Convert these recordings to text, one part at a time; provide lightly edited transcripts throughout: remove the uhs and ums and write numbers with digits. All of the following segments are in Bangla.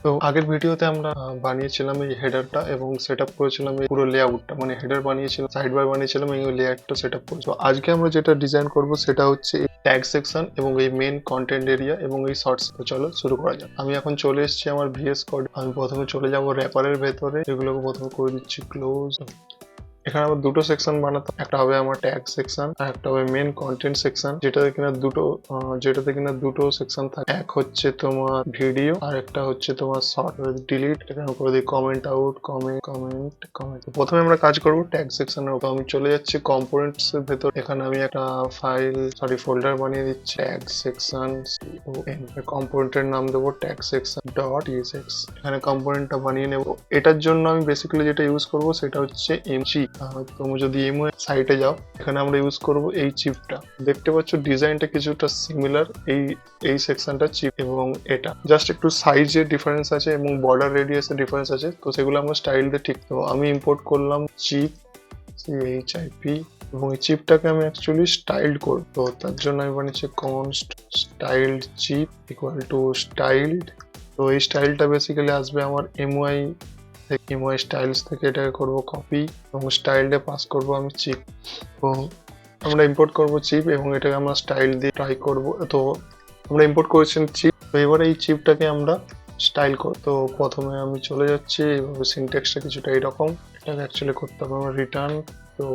তো আগের ভিডিওতে আমরা বানিয়েছিলাম এই হেডারটা এবং সেটআপ করেছিলাম এই পুরো লেআউটটা, মানে হেডার বানিয়েছিলাম, সাইড বার বানিয়েছিলাম এবং এই লেআউটটা সেটআপ করেছি। তো আজকে আমরা যেটা ডিজাইন করব সেটা হচ্ছে ট্যাগ সেকশন এবং এই মেন কন্টেন্ট এরিয়া এবং এই শর্টস। তো চলো শুরু করা যাক। আমি এখন চলে এসেছি আমার ভিএস কোড। আমি প্রথমে চলে যাব র্যাপারের ভেতরে, এগুলোকে প্রথমে করে দিচ্ছি ক্লোজ। এখানে আমার দুটো সেকশন বানাতাম, একটা হবে আমার ট্যাগ সেকশন আর একটা হবে মেন কন্টেন্ট সেকশন, যেটাতে কিনা দুটো সেকশন থাকে। এক হচ্ছে তোমার ভিডিও আর একটা হচ্ছে তোমার শর্ট। ডিলিট, এখানে করে দিই কমেন্ট আউট, কমেন্ট। প্রথমে আমরা কাজ করব ট্যাগ সেকশনের উপর। আমি চলে যাচ্ছি কম্পোনেন্টস এর ভেতর। এখানে আমি একটা ফোল্ডার বানিয়ে দিচ্ছি ট্যাগ সেকশন। কম্পোনেন্টের নাম দেবো ট্যাগ সেকশন ডট ইএসএক্স। এখানে কম্পোনেন্টটা বানিয়ে নেব। এটার জন্য আমি বেসিক্যালি যেটা ইউজ করব সেটা হচ্ছে এমজি। তুমি যদি এমও সাইটে যাও, এখানে আমরা ইউজ করব এই চিপটা। দেখতে পাচ্ছ ডিজাইনটা কিছুটা সিমিলার, এই সেকশনটা চিপ এবং এটা জাস্ট একটু সাইজের ডিফারেন্স আছে এবং বর্ডার রেডিয়াসের ডিফারেন্স আছে। তো সেগুলো আমরা স্টাইল দিয়ে ঠিক। তো আমি ইম্পোর্ট করলাম চিপ CHIP এবং এই চিপটাকে আমি অ্যাকচুয়ালি স্টাইলড করব। তো তার জন্য আমি বানিয়েছি const styled chip equal to styled. তো এই স্টাইলটা বেসিক্যালি আসবে আমার এমওয়াই স্টাইলস থেকে। এটাকে করব কপি এবং স্টাইলডে পাস করব আমি চিপ। তো আমরা ইম্পোর্ট করব চিপ এবং এটাকে আমরা স্টাইল দিয়ে ট্রাই করব। তো আমরা ইম্পোর্ট করেছি চিপ। তো এবার এই চিপটাকে আমরা স্টাইল করব। তো প্রথমে আমি চলে যাচ্ছি, এইভাবে সিনট্যাক্সটা কিছুটা এরকম। এটাকে অ্যাকচুয়ালি করতে হবে আমার রিটার্ন। তো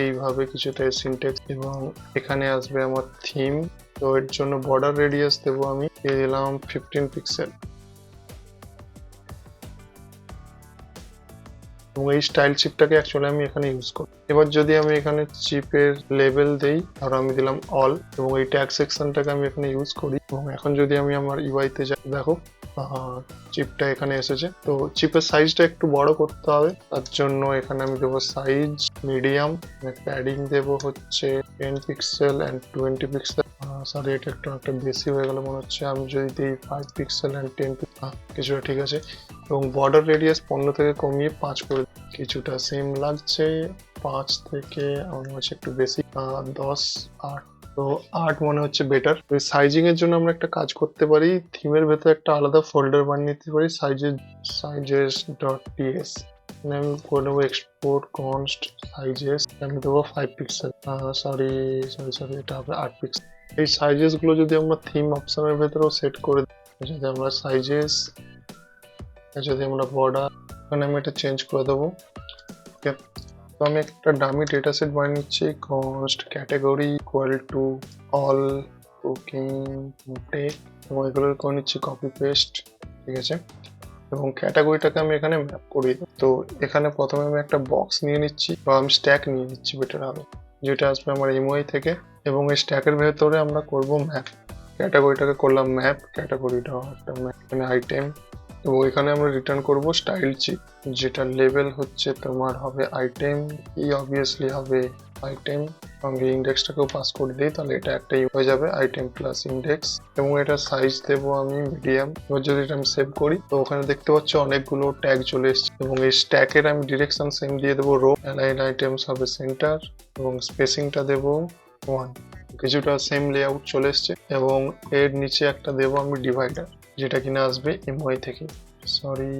এইভাবে কিছুটা সিনট্যাক্স এবং এখানে আসবে আমার থিম। তো এর জন্য বর্ডার রেডিয়াস দেবো, আমি দিয়ে দিলাম 15 পিক্সেল এবং এই স্টাইল চিপটাকে অ্যাকচুয়ালি আমি এখানে ইউজ করি। এবার যদি আমি এখানে চিপের লেভেল দেই, আর আমি দিলাম অল এবং এই ট্যাগ সেকশনটাকে আমি এখানে ইউজ করি। এবং এখন যদি আমি আমার ইউআইতে যাই, দেখো চিপটা এখানে এসেছে। তো চিপের সাইজটা একটু বড় করতে হবে, তার জন্য এখানে আমি দেবো সাইজ মিডিয়াম, প্যাডিং দেবো হচ্ছে 10 পিক্সেল অ্যান্ড 20 পিক্সেল। সরি, এটা একটা বেশি হয়ে গেল মনে হচ্ছে। আমি যদি দিই 5 পিক্সেল অ্যান্ড 10 পিক্সেল, কিছুটা ঠিক আছে। এবং বর্ডার রেডিয়াস 15 থেকে কমিয়ে 5 করে, কিছুটা সেম লাগছে। 5 থেকে আমার মনে হচ্ছে একটু বেশি, 10, 8। তো 8 মনে হচ্ছে বেটার। ওই সাইজিং এর জন্য আমরা একটা কাজ করতে পারি, থিমের ভেতরে একটা আলাদা ফোল্ডার বানিয়ে নিতে পারি সাইজেস ডট টিএস। আমি করে নেবো এক্সপোর্ট কনস্ট সাইজেস, আমি দেবো 5 পিক্সেল। সরি, এটা হবে 8 পিক্সেল। এই সাইজেস গুলো যদি আমরা থিম অপশনের ভেতরেও সেট করে দিই, যদি আমরা সাইজেস, যদি আমরা বর্ডার, এখানে আমি এটা চেঞ্জ করে দেবো। ওকে, তো আমি একটা ডামি ডেটা সেট বানিয়ে নিচ্ছি, const category equal to all cooking tech এবং এগুলো করে নিচ্ছি কপি পেস্ট, ঠিক আছে। এবং ক্যাটাগরিটাকে আমি এখানে ম্যাপ করি। তো এখানে প্রথমে আমি একটা বক্স নিয়ে নিচ্ছি, বা আমি স্ট্যাক নিয়ে নিচ্ছি বেটার হবে, যেটা আসবে আমার এমওয়াই থেকে। এবং এই স্ট্যাকের ভেতরে আমরা করব ম্যাপ। ক্যাটাগরিটাকে করলাম ম্যাপ, ক্যাটাগরিটা একটা ম্যাপ, এখানে আইটেম এবং এখানে আমরা রিটার্ন করব স্টাইল চিপ, যেটা লেভেল হচ্ছে তোমার হবে আইটেম, অবভিয়াসলি হবে আইটেম। সঙ্গে ইন্ডেক্সটাকেও পাস করে দিই, তাহলে এটা একটাই হয়ে যাবে আইটেম প্লাস ইন্ডেক্স। এবং এটা সাইজ দেবো আমি মিডিয়াম। এবার যদি এটা আমি সেভ করি, তো ওখানে দেখতে পাচ্ছ অনেকগুলো ট্যাগ চলে এসছে এবং এই স্ট্যাকের আমি ডিরেকশন সেম দিয়ে দেবো রো, অ্যালাইন আইটেমস হবে সেন্টার এবং স্পেসিংটা দেবো 1। কিছুটা সেম লেআউট চলে এসছে এবং এর নিচে একটা দেবো আমি ডিভাইডার, যেটা কিনা আসবে এমওয়াই থেকে। সরি,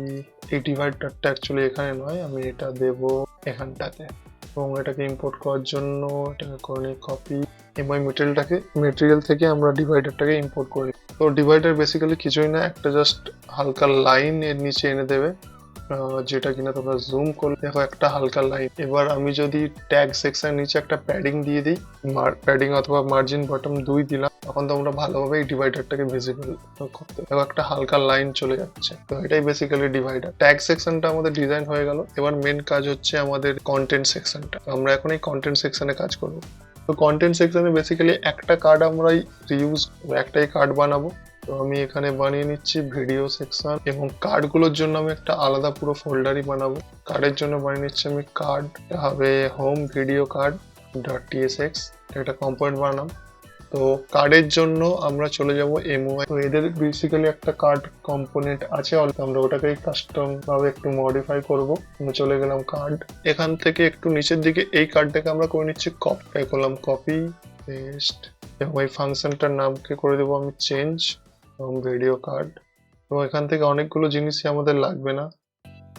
এই ডিভাইডারটা অ্যাকচুয়ালি এখানে নয়, আমি এটা দেব এখানটাতে। এবং এটাকে ইম্পোর্ট করার জন্য এটাকে করে নিই কপি, এমআই মেটেরিয়াল থেকে আমরা ডিভাইডারটাকে ইম্পোর্ট করি। তো ডিভাইডার বেসিক্যালি কিছুই না, একটা জাস্ট হালকা লাইন এর নিচে এনে দেবে, যেটা কিনা তোমরা জুম করলে দেখো একটা হালকা লাইন। এবার আমি যদি ট্যাগ সেকশন নিচে একটা প্যাডিং দিয়ে দিই, প্যাডিং অথবা মার্জিন বটম 2 দিলাম, তখন তোমরা ভালোভাবে এই ডিভাইডারটাকে ভিজিবল করতে, দেখো একটা হালকা লাইন চলে যাচ্ছে। তো এটাই বেসিক্যালি ডিভাইডার। ট্যাগ সেকশনটা আমাদের ডিজাইন হয়ে গেল। এবার মেন কাজ হচ্ছে আমাদের কন্টেন্ট সেকশনটা। আমরা এখন এই কন্টেন্ট সেকশনে কাজ করবো। তো কন্টেন্ট সেকশনে বেসিক্যালি একটা কার্ড আমরা রিউজ, একটাই কার্ড বানাবো। তো আমি এখানে বানিয়ে নিচ্ছি ভিডিও সেকশন এবং কার্ডগুলোর জন্য আমি একটা আলাদা পুরো ফোল্ডারই বানাবো। কার্ডের জন্য বানিয়ে নিচ্ছি আমি কার্ড, হবে হোম ভিডিও কার্ড ডট টিএসএক্স, একটা কম্পোনেন্ট বানালাম। তো কার্ডের জন্য আমরা চলে যাব এমওয়াই। তো এদের বেসিক্যালি একটা কার্ড কম্পোনেন্ট আছে, আমরা ওটাকেই কাস্টম ভাবে একটু মডিফাই করব। আমি চলে গেলাম কার্ড, এখান থেকে একটু নিচের দিকে এই কার্ডটাকে আমরা করে নিচ্ছি কপি, করলাম কপি পেস্ট এবং এই ফাংশনটার নামকে করে দেবো আমি চেঞ্জ এবং ভিডিও কার্ড এবং এখান থেকে অনেকগুলো জিনিসই আমাদের লাগবে না,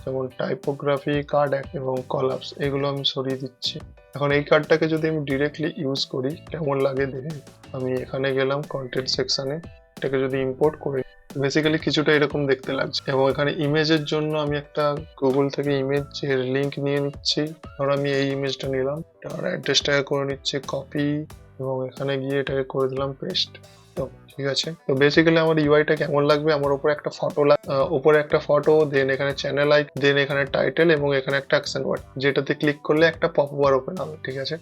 যেমন টাইপোগ্রাফি, কার্ড এবং কলাপস, এগুলো আমি সরিয়ে দিচ্ছি। এখন এই কার্ডটাকে যদি আমি ডিরেক্টলি ইউজ করি কেমন লাগে দেখে। আমি এখানে গেলাম কন্টেন্ট সেকশনে, এটাকে যদি ইম্পোর্ট করি বেসিক্যালি কিছুটা এরকম দেখতে লাগছে। এবং এখানে ইমেজের জন্য আমি একটা গুগল থেকে ইমেজের লিঙ্ক নিয়ে নিচ্ছি। ধরো আমি এই ইমেজটা নিলাম, তার অ্যাড্রেসটাকে করে নিচ্ছি কপি, এবং এখানে গিয়ে এটাকে করে দিলাম পেস্ট। তো ঠিক আছে, তো বেসিক্যালি আমার ইউআইটা কেমন লাগবে, আমার উপরে একটা ফটো উপরে একটা ফটো, দেন এখানে চ্যানেল আইকন, দেন এখানে টাইটেল, এবং এখানে একটা অ্যাকশন ওয়ার্ড, যেটাতে ক্লিক করলে একটা পপবার ওপেন হবে। ঠিক আছে,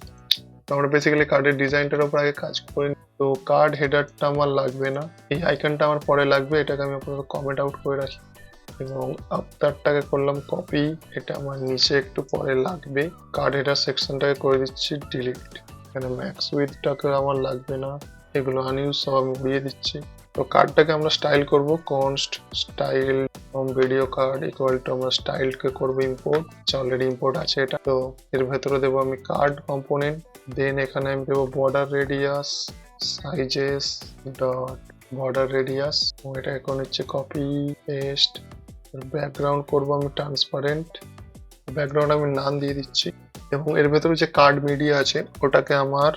তো আমরা বেসিক্যালি কার্ডের ডিজাইনটার উপর আগে কাজ করে নিই। তো কার্ড হেডারটা আমার লাগবে না, এই আইকনটা আমার পরে লাগবে, এটাকে আমি আপনাদের কমেন্ট আউট করে রাখি। এবং আফটারটাকে করলাম কপি, এটা আমার নিচে একটু পরে লাগবে। কার্ড হেডার সেকশনটাকে করে দিচ্ছি ডিলিট। এখানে ম্যাক্স উইথটাকে আমার লাগবে না, এগুলো আনইউজ সব আমি উড়িয়ে দিচ্ছি। তো কার্ডটাকে আমরা স্টাইল করব, const style video card equal to আমরা স্টাইলকে করবো ইম্পোর্ট, অলরেডি ইম্পোর্ট আছে এটা। তো এর ভেতরে দেবো আমি কার্ড কম্পোনেন্ট, দেন এখানে আমি দেবো border radius sizes dot border radius, এবং এটা এখন হচ্ছে কপি পেস্ট। ব্যাকগ্রাউন্ড করবো আমি ট্রান্সপারেন্ট, ব্যাকগ্রাউন্ড আমি নাম দিয়ে দিচ্ছি। এবং এর ভেতরে যে কার্ড মিডিয়া আছে ওটাকে আমার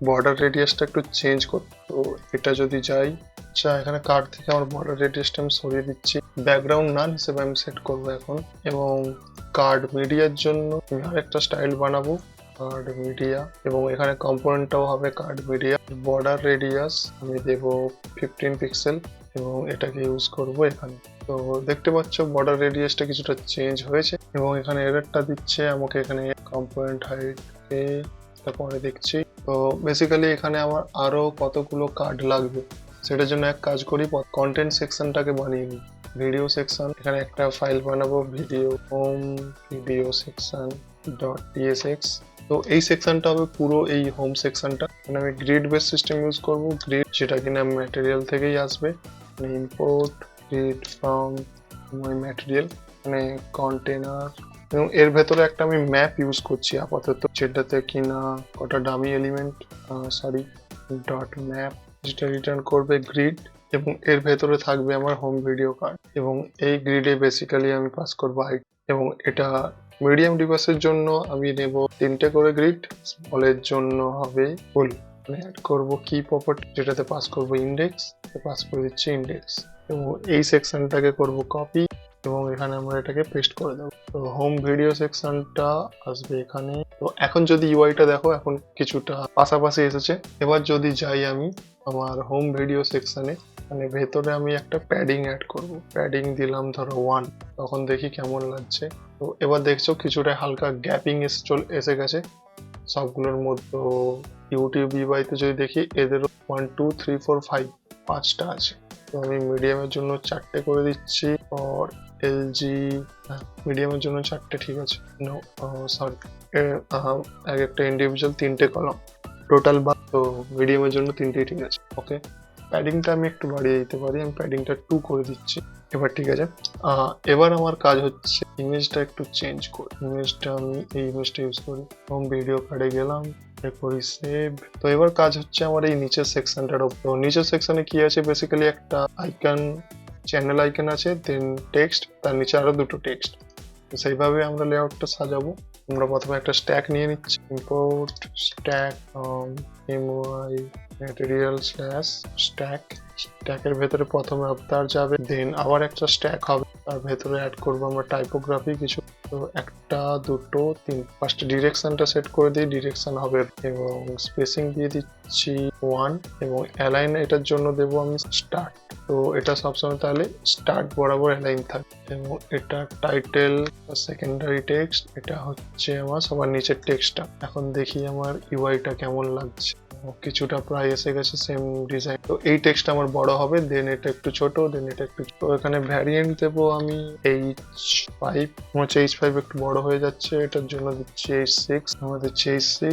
বর্ডার রেডিয়াসটা একটু চেঞ্জ করতে, তো এটা যদি যাই, আচ্ছা এখানে কার্ড থেকে আমার বর্ডার রেডিয়াসটা আমি সরিয়ে দিচ্ছি, ব্যাকগ্রাউন্ড নান হিসেবে আমি সেট করবো এখন। এবং কার্ড মিডিয়ার জন্য আমি আরেকটা স্টাইল বানাবো, কার্ড মিডিয়া, এবং এখানে কম্পোনেন্টটাও হবে কার্ড মিডিয়া। বর্ডার রেডিয়াস আমি দেবো 15 পিক্সেল, এবং এটাকে ইউজ করব এখানে। তো দেখতে পাচ্ছ বর্ডার রেডিয়াসটা কিছুটা চেঞ্জ হয়েছে, এবং এখানে এররটা দিচ্ছে আমাকে, এখানে কম্পোনেন্ট হাইটকে পরে দেখছি। তো বেসিক্যালি এখানে আমার আরো কতগুলো কার্ড লাগবে, সেটার জন্য এক কাজ করি, কন্টেন্ট সেকশনটাকে বানিয়ে নিই। ভিডিও সেকশন, এখানে একটা ফাইল বানাবো, video home video section dot TSX. তো এই সেকশনটা হবে পুরো এই হোম সেকশনটা। মানে আমি গ্রিড বেস সিস্টেম ইউজ করবো, গ্রিড যেটা কিনা ম্যাটেরিয়াল থেকেই আসবে, import grid from my material, মানে কন্টেনার। এবং এর ভেতরে একটা আমি ম্যাপ ইউজ করছি আপাতত, যেটাতে কিনা কটা ডামি এলিমেন্ট ডট ম্যাপ, যেটা রিটার্ন করবে গ্রিড, এবং এর ভেতরে থাকবে আমার হোম ভিডিও কার্ড। এবং এই গ্রিডে বেসিক্যালি আমি পাস করবো হাইট, এবং এটা মিডিয়াম ডিভাইসের জন্য আমি নেব 3টে করে গ্রিড, স্মলের জন্য হবে ফুল। মানে অ্যাড করবো কি প্রপার্টি, যেটাতে পাস করবো ইন্ডেক্স, পাস করে দিচ্ছি ইন্ডেক্স। এবং এই সেকশনটাকে করব কপি, এবং এখানে আমরা এটাকে পেস্ট করে দেবো। তো হোম ভিডিও সেকশনটা আসবে এখানে। তো এখন যদি ইউআইটা দেখো, এখন কিছুটা পাশাপাশি এসেছে। এবার যদি যাই আমি আমার হোম ভিডিও সেকশনে, মানে ভেতরে আমি একটা প্যাডিং অ্যাড করব, প্যাডিং দিলাম ধরো 1, তখন দেখি কেমন লাগছে। তো এবার দেখছো কিছুটা হালকা গ্যাপিং এসে গেছে সবগুলোর মধ্যে। ইউটিউব ইউআইতে যদি দেখি, এদেরও 1 2 3 4 5 5টা আছে। তো আমি মিডিয়ামের জন্য 4টে করে দিচ্ছি, আর এলজি মিডিয়ামের জন্য 4টে, ঠিক আছে, নো সরি, এক একটা ইন্ডিভিজুয়াল 3টে কলাম টোটাল, বা তো মিডিয়ামের জন্য 3টেই ঠিক আছে। ওকে, প্যাডিংটা আমি একটু বাড়িয়ে দিতে পারি, আমি প্যাডিংটা 2 করে দিচ্ছি। এবার ঠিক আছে, এবার আমার কাজ হচ্ছে ইমেজটা একটু চেঞ্জ করি। ইমেজটা আমি এই ইমেজটা ইউজ করি, হোম ভিডিও কার্ডে গেলাম, করি সেভ। তো এবার কাজ হচ্ছে আমার এই নিচের সেকশনটার উপর। তো নিচের সেকশনে কি আছে, বেসিক্যালি একটা আইকন, চ্যানেল আইকন আছে, দেন টেক্সট, তার নিচে আরো দুটো টেক্সট। তো সেইভাবে আমরা লেআউটটা সাজাবো। আমরা প্রথমে একটা স্ট্যাক নিয়ে নিচ্ছি, import stack MY material slash stack. স্ট্যাকের ভেতরে প্রথমে আফটার যাবে, দেন আবার একটা স্ট্যাক হবে, তার ভেতরে অ্যাড করবো আমরা টাইপোগ্রাফি কিছু। তো 1 2 3, ফার্স্ট ডিরেকশনটা সেট করে দিই, ডিরেকশন হবে, এবং স্পেসিং দিয়ে দিচ্ছি 1, এবং অ্যালাইন এটার জন্য দেবো আমি স্টার্ট। তো এটা সবসময় তাহলে স্টার্ট বরাবর অ্যালাইন থাকে। এবং এটা টাইটেল সেকেন্ডারি টেক্সট, এটা হচ্ছে আমার সবার নিচের টেক্সটটা। এখন দেখি আমার ইউআইটা কেমন লাগছে, কিছুটা প্রায় এসে গেছে সেম ডিজাইন। তো এই টেক্সট আমার বড় হবে, দেন এটা একটু ছোট, দেন এটা একটু ছোট। এখানে ভ্যারিয়েন্ট দেবো আমি H5, হচ্ছে H5 একটু বড় হয়ে যাচ্ছে, এটার জন্য দিচ্ছি H6, আমাদের H6।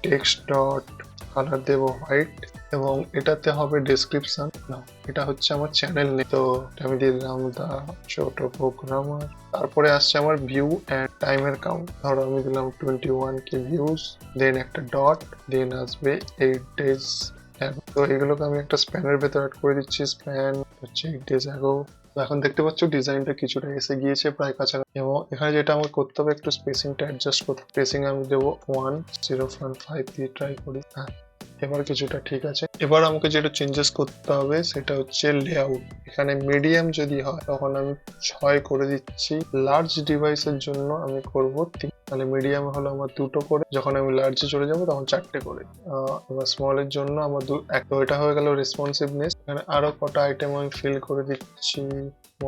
টেক্সট ডট কালার দেবো হোয়াইট, এবং এটাতে হবে ডেসক্রিপশন, না এটা হচ্ছে আমার চ্যানেল নেম। তো আমি দিয়ে দিলাম দা ছোট প্রোগ্রামার। তারপরে আসছে আমার ভিউ অ্যান্ড টাইমের কাউন্ট, ধরো আমি দিলাম 21k ভিউজ, দেন একটা ডট, দেন আসবে 8 days। তো এগুলোকে আমি একটা স্প্যানের ভেতর অ্যাড করে দিচ্ছি, স্প্যান হচ্ছে 8 days ago, তো এখন দেখতে পাচ্ছ ডিজাইনটা কিছুটা এসে গিয়েছে প্রায় কাছাকাছি, এবং এখানে যেটা আমার করতে হবে একটু স্পেসিংটা অ্যাডজাস্ট করতে। স্পেসিং আমি দেবো 1.0.5 দিয়ে ট্রাই করি। হ্যাঁ, এবার কিছুটা ঠিক আছে। এবার আমাকে যেটা চেঞ্জেস করতে হবে সেটা হচ্ছে লেআউট। এখানে মিডিয়াম যদি হয় তখন আমি 6 করে দিচ্ছি, লার্জ ডিভাইসের জন্য আমি করব 3। তাহলে মিডিয়াম হলো আমার 2টো করে, যখন আমি লার্জে চলে যাব তখন 4টে করে। এবার স্মলের জন্য আমার তো এটা হয়ে গেল রেসপন্সিভনেস। এখানে আরো কটা আইটেম আমি ফিল করে দিচ্ছি,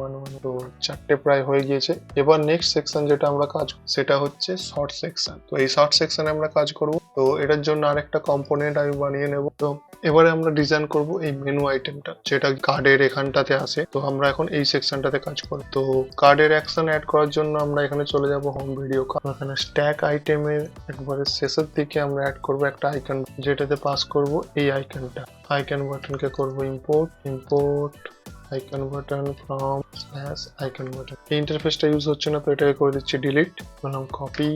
1 তো 4টে প্রায় হয়ে গিয়েছে। এবার নেক্সট সেকশন যেটা আমরা কাজ সেটা হচ্ছে শর্ট সেকশন। তো এই শর্ট সেকশনে আমরা কাজ করব। তো এটার জন্য আরেকটা কম্পোনেন্ট আমি বানিয়ে নেব। তো এবারে আমরা ডিজাইন করব এই মেনু আইটেমটা, যেটা কার্ডের এখানটাতে আসে। তো আমরা এখন এই সেকশনটাতে কাজ করব। তো কার্ডের অ্যাকশন অ্যাড করার জন্য আমরা এখানে চলে যাব হোম ভিডিও কার্ড। এখানে স্ট্যাক আইটেমের একবারে শেষের দিকে আমরা অ্যাড করব একটা আইকন, যেটাতে পাস করব এই আইকনটা। আইকন বাটনকে করব import icon button from /icon button. এই ইন্টারফেসটা ইউজ হচ্ছে না, তো এটাকে করে দিচ্ছি ডিলিট। বললাম কপি,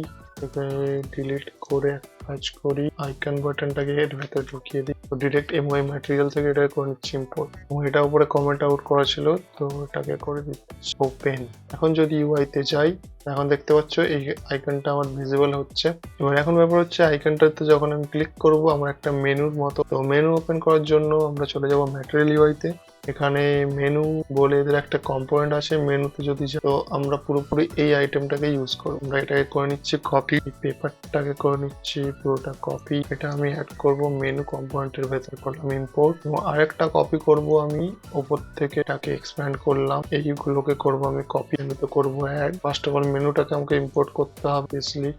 ডিলিট করে কাজ করি, আইকন বাটনটাকে এর ভেতরে ঢুকিয়ে দিই। তো ডিরেক্ট এমওয়াই ম্যাটেরিয়াল থেকে এটাকে করে নিচ্ছি ইম্পোর্ট, এবং এটা উপরে কমেন্ট আউট করা ছিল, তো এটাকে করে দিচ্ছি ওপেন। এখন যদি ইউআই তে যাই, এখন দেখতে পাচ্ছ এই আইকনটা আমার ভিজিবল হচ্ছে। এবার এখন ব্যাপার হচ্ছে আইকনটাতে যখন আমি ক্লিক করব আমার একটা মেনুর মতো, তো মেনু ওপেন করার জন্য আমরা চলে যাব ম্যাটেরিয়াল ইউআই তে। এখানে মেনু বলে এদের একটা কম্পোনেন্ট আছে, মেনুতে যদি যাই তো আমরা পুরোপুরি এই আইটেমটাকে ইউজ করব। আমরা এটাকে করে নিচ্ছি কপি, পেপারটাকে করে নিচ্ছি পুরোটা কপি। এটা আমি অ্যাড করব মেনু কম্পোনেন্টের ভেতর, করলাম ইম্পোর্ট। এবং আরেকটা কপি করব আমি উপর থেকে, এটাকে এক্সপ্যান্ড করলাম। এইগুলোকে করব আমি কপি, মেনুতে করব অ্যাড। ফার্স্ট অফ অল মেনুটাকে আমাকে ইম্পোর্ট করতে হবে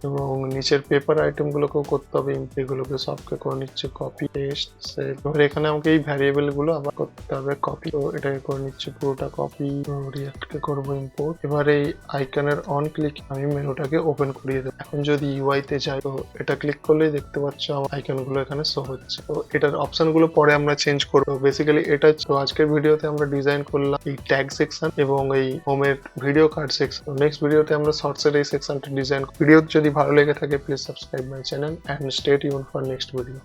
এবং নিচের পেপার আইটেম গুলোকেও করতে হবে। এগুলোকে সবকে করে নিচ্ছে কপি পেস্ট সেভ। এবার এখানে আমাকে এই ভ্যারিয়েবল গুলো আবার করতে হবে কপি, তো এটাকে করে নিচ্ছি পুরোটা কপি। রিয়াক্টকে করব ইম্পোর্ট। এবার এই আইকনের অন ক্লিক আমি মেনুটাকে ওপেন করিয়ে দেবো। এখন যদি ইউআই তে যাই, তো এটা ক্লিক করলেই দেখতে পাচ্ছ আমার আইকন গুলো এখানে শো হচ্ছে। তো এটার অপশন গুলো পরে আমরা চেঞ্জ করবো। বেসিক্যালি এটা তো আজকের ভিডিওতে আমরা ডিজাইন করলাম এই ট্যাগ সেকশন এবং এই হোমের ভিডিও কার্ড সেকশন। নেক্সট ভিডিওতে আমরা শর্টসের এই সেকশনটা ডিজাইন। ভিডিও যদি ভালো লেগে থাকে please subscribe my channel and stay tuned for next video.